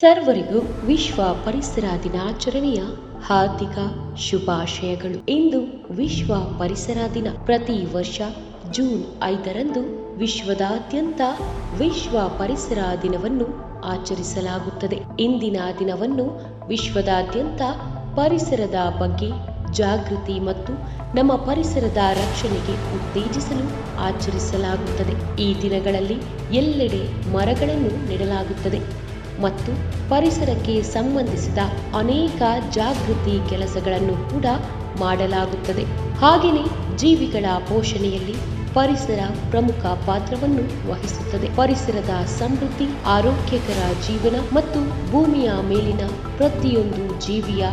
ಸರ್ವರಿಗೂ ವಿಶ್ವ ಪರಿಸರ ದಿನಾಚರಣೆಯ ಹಾರ್ದಿಕ ಶುಭಾಶಯಗಳು. ಇಂದು ವಿಶ್ವ ಪರಿಸರ ದಿನ. ಪ್ರತಿ ವರ್ಷ ಜೂನ್ 5ರಂದು ವಿಶ್ವದಾದ್ಯಂತ ವಿಶ್ವ ಪರಿಸರ ದಿನವನ್ನು ಆಚರಿಸಲಾಗುತ್ತದೆ. ಇಂದಿನ ದಿನವನ್ನು ವಿಶ್ವದಾದ್ಯಂತ ಪರಿಸರದ ಬಗ್ಗೆ ಜಾಗೃತಿ ಮತ್ತು ನಮ್ಮ ಪರಿಸರದ ರಕ್ಷಣೆಗೆ ಉತ್ತೇಜಿಸಲು ಆಚರಿಸಲಾಗುತ್ತದೆ. ಈ ದಿನಗಳಲ್ಲಿ ಎಲ್ಲೆಡೆ ಮರಗಳನ್ನು ನೆಡಲಾಗುತ್ತದೆ ಮತ್ತು ಪರಿಸರಕ್ಕೆ ಸಂಬಂಧಿಸಿದ ಅನೇಕ ಜಾಗೃತಿ ಕೆಲಸಗಳನ್ನು ಕೂಡ ಮಾಡಲಾಗುತ್ತದೆ. ಹಾಗೆಯೇ ಜೀವಿಗಳ ಪೋಷಣೆಯಲ್ಲಿ ಪರಿಸರ ಪ್ರಮುಖ ಪಾತ್ರವನ್ನು ವಹಿಸುತ್ತದೆ. ಪರಿಸರದ ಸಮೃದ್ಧಿ, ಆರೋಗ್ಯಕರ ಜೀವನ ಮತ್ತು ಭೂಮಿಯ ಮೇಲಿನ ಪ್ರತಿಯೊಂದು ಜೀವಿಯ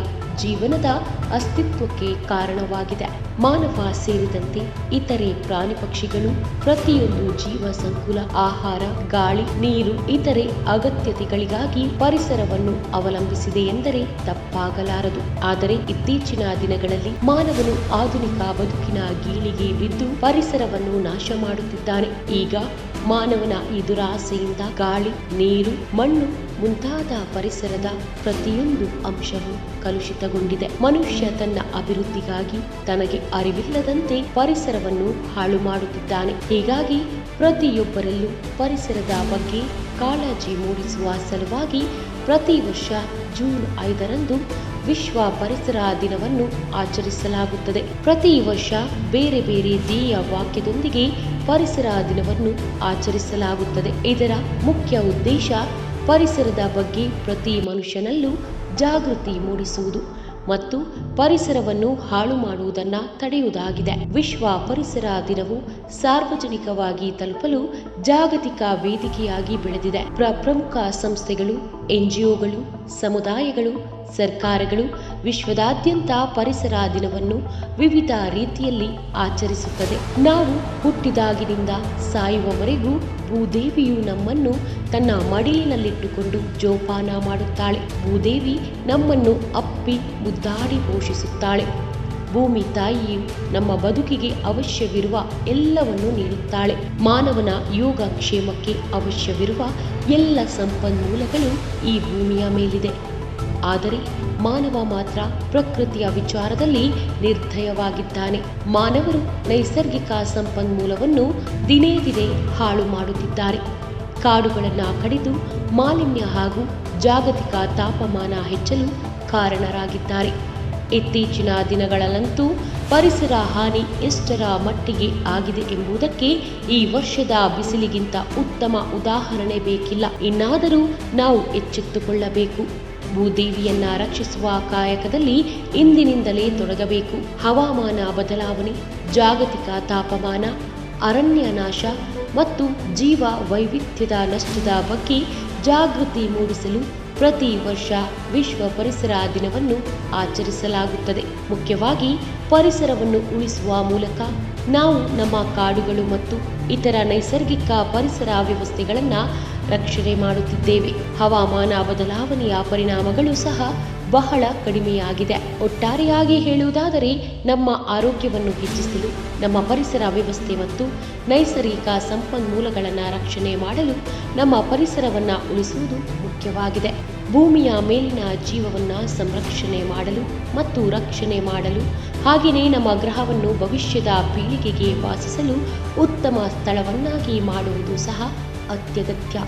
ಜೀವನದ ಅಸ್ತಿತ್ವಕ್ಕೆ ಕಾರಣವಾಗಿದೆ. ಮಾನವ ಸೇರಿದಂತೆ ಇತರೆ ಪ್ರಾಣಿ ಪಕ್ಷಿಗಳು ಪ್ರತಿಯೊಂದು ಜೀವ ಸಂಕುಲ ಆಹಾರ, ಗಾಳಿ, ನೀರು, ಇತರೆ ಅಗತ್ಯತೆಗಳಿಗಾಗಿ ಪರಿಸರವನ್ನು ಅವಲಂಬಿಸಿದೆ ಎಂದರೆ ತಪ್ಪಾಗಲಾರದು. ಆದರೆ ಇತ್ತೀಚಿನ ದಿನಗಳಲ್ಲಿ ಮಾನವನು ಆಧುನಿಕ ಬದುಕಿನ ಗೀಳಿಗೆ ಬಿದ್ದು ಪರಿಸರವನ್ನು ನಾಶ ಮಾಡುತ್ತಿದ್ದಾನೆ. ಈಗ ಮಾನವನ ಈ ದುರಾಸೆಯಿಂದ ಗಾಳಿ, ನೀರು, ಮಣ್ಣು ಮುಂತಾದ ಪರಿಸರದ ಪ್ರತಿಯೊಂದು ಅಂಶವು ಕಲುಷಿತಗೊಂಡಿದೆ. ಮನುಷ್ಯ ತನ್ನ ಅಭಿವೃದ್ಧಿಗಾಗಿ ತನಗೆ ಅರಿವಿಲ್ಲದಂತೆ ಪರಿಸರವನ್ನು ಹಾಳು ಮಾಡುತ್ತಿದ್ದಾನೆ. ಹೀಗಾಗಿ ಪ್ರತಿಯೊಬ್ಬರಲ್ಲೂ ಪರಿಸರದ ಬಗ್ಗೆ ಕಾಳಜಿ ಮೂಡಿಸುವ ಸಲುವಾಗಿ ಪ್ರತಿ ವರ್ಷ ಜೂನ್ 5ರಂದು ವಿಶ್ವ ಪರಿಸರ ದಿನವನ್ನು ಆಚರಿಸಲಾಗುತ್ತದೆ. ಪ್ರತಿ ವರ್ಷ ಬೇರೆ ಬೇರೆ ಧ್ಯೇಯ ವಾಕ್ಯದೊಂದಿಗೆ ಪರಿಸರ ದಿನವನ್ನು ಆಚರಿಸಲಾಗುತ್ತದೆ. ಇದರ ಮುಖ್ಯ ಉದ್ದೇಶ ಪರಿಸರದ ಬಗ್ಗೆ ಪ್ರತಿ ಮನುಷ್ಯನಲ್ಲೂ ಜಾಗೃತಿ ಮೂಡಿಸುವುದು ಮತ್ತು ಪರಿಸರವನ್ನು ಹಾಳು ಮಾಡುವುದನ್ನು ತಡೆಯುವುದಾಗಿದೆ. ವಿಶ್ವ ಪರಿಸರ ದಿನವು ಸಾರ್ವಜನಿಕವಾಗಿ ತಲುಪಲು ಜಾಗತಿಕ ವೇದಿಕೆಯಾಗಿ ಬೆಳೆದಿದೆ. ಪ್ರಮುಖ ಸಂಸ್ಥೆಗಳು, NGOಗಳು, ಸಮುದಾಯಗಳು, ಸರ್ಕಾರಗಳು ವಿಶ್ವದಾದ್ಯಂತ ಪರಿಸರ ದಿನವನ್ನು ವಿವಿಧ ರೀತಿಯಲ್ಲಿ ಆಚರಿಸುತ್ತದೆ. ನಾವು ಹುಟ್ಟಿದಾಗಿನಿಂದ ಸಾಯುವವರೆಗೂ ಭೂದೇವಿಯು ನಮ್ಮನ್ನು ತನ್ನ ಮಡಿಲಿನಲ್ಲಿಟ್ಟುಕೊಂಡು ಜೋಪಾನ ಮಾಡುತ್ತಾಳೆ. ಭೂದೇವಿ ನಮ್ಮನ್ನು ಅಪ್ಪಿ ಮುದ್ದಾಡಿ ಪೋಷಿಸುತ್ತಾಳೆ. ಭೂಮಿ ತಾಯಿಯು ನಮ್ಮ ಬದುಕಿಗೆ ಅವಶ್ಯವಿರುವ ಎಲ್ಲವನ್ನು ನೀಡುತ್ತಾಳೆ. ಮಾನವನ ಯೋಗಕ್ಷೇಮಕ್ಕೆ ಅವಶ್ಯವಿರುವ ಎಲ್ಲ ಸಂಪನ್ಮೂಲಗಳು ಈ ಭೂಮಿಯ ಮೇಲಿದೆ. ಆದರೆ ಮಾನವ ಮಾತ್ರ ಪ್ರಕೃತಿಯ ವಿಚಾರದಲ್ಲಿ ನಿರ್ದಯವಾಗಿದ್ದಾನೆ. ಮಾನವರು ನೈಸರ್ಗಿಕ ಸಂಪನ್ಮೂಲವನ್ನು ದಿನೇ ದಿನೇ ಹಾಳು ಮಾಡುತ್ತಿದ್ದಾರೆ. ಕಾಡುಗಳನ್ನು ಕಡಿದು ಮಾಲಿನ್ಯ ಹಾಗೂ ಜಾಗತಿಕ ತಾಪಮಾನ ಹೆಚ್ಚಲು ಕಾರಣರಾಗಿದ್ದಾರೆ. ಇತ್ತೀಚಿನ ದಿನಗಳಲ್ಲಂತೂ ಪರಿಸರ ಹಾನಿ ಎಷ್ಟರ ಮಟ್ಟಿಗೆ ಆಗಿದೆ ಎಂಬುದಕ್ಕೆ ಈ ವರ್ಷದ ಬಿಸಿಲಿಗಿಂತ ಉತ್ತಮ ಉದಾಹರಣೆ ಬೇಕಿಲ್ಲ. ಇನ್ನಾದರೂ ನಾವು ಎಚ್ಚೆತ್ತುಕೊಳ್ಳಬೇಕು. ಭೂದೇವಿಯನ್ನ ರಕ್ಷಿಸುವ ಕಾಯಕದಲ್ಲಿ ಇಂದಿನಿಂದಲೇ ತೊಡಗಬೇಕು. ಹವಾಮಾನ ಬದಲಾವಣೆ, ಜಾಗತಿಕ ತಾಪಮಾನ, ಅರಣ್ಯ ನಾಶ ಮತ್ತು ಜೀವ ವೈವಿಧ್ಯದ ನಷ್ಟದ ಬಗ್ಗೆ ಜಾಗೃತಿ ಮೂಡಿಸಲು ಪ್ರತಿ ವರ್ಷ ವಿಶ್ವ ಪರಿಸರ ದಿನವನ್ನು ಆಚರಿಸಲಾಗುತ್ತದೆ. ಮುಖ್ಯವಾಗಿ ಪರಿಸರವನ್ನು ಉಳಿಸುವ ಮೂಲಕ ನಾವು ನಮ್ಮ ಕಾಡುಗಳು ಮತ್ತು ಇತರ ನೈಸರ್ಗಿಕ ಪರಿಸರ ವ್ಯವಸ್ಥೆಗಳನ್ನು ರಕ್ಷಣೆ ಮಾಡುತ್ತಿದ್ದೇವೆ. ಹವಾಮಾನ ಬದಲಾವಣೆಯ ಪರಿಣಾಮಗಳು ಸಹ ಬಹಳ ಕಡಿಮೆಯಾಗಿದೆ. ಒಟ್ಟಾರೆಯಾಗಿ ಹೇಳುವುದಾದರೆ ನಮ್ಮ ಆರೋಗ್ಯವನ್ನು ಹೆಚ್ಚಿಸಲು ನಮ್ಮ ಪರಿಸರ ವ್ಯವಸ್ಥೆ ಮತ್ತು ನೈಸರ್ಗಿಕ ಸಂಪನ್ಮೂಲಗಳನ್ನು ರಕ್ಷಣೆ ಮಾಡಲು ನಮ್ಮ ಪರಿಸರವನ್ನು ಉಳಿಸುವುದು ಮುಖ್ಯವಾಗಿದೆ. ಭೂಮಿಯ ಮೇಲಿನ ಜೀವವನ್ನು ಸಂರಕ್ಷಣೆ ಮಾಡಲು ಮತ್ತು ರಕ್ಷಣೆ ಮಾಡಲು ಹಾಗೆಯೇ ನಮ್ಮ ಗ್ರಹವನ್ನು ಭವಿಷ್ಯದ ಪೀಳಿಗೆಗೆ ವಾಸಿಸಲು ಉತ್ತಮ ಸ್ಥಳವನ್ನಾಗಿ ಮಾಡುವುದು ಸಹ ಅತ್ಯಗತ್ಯ.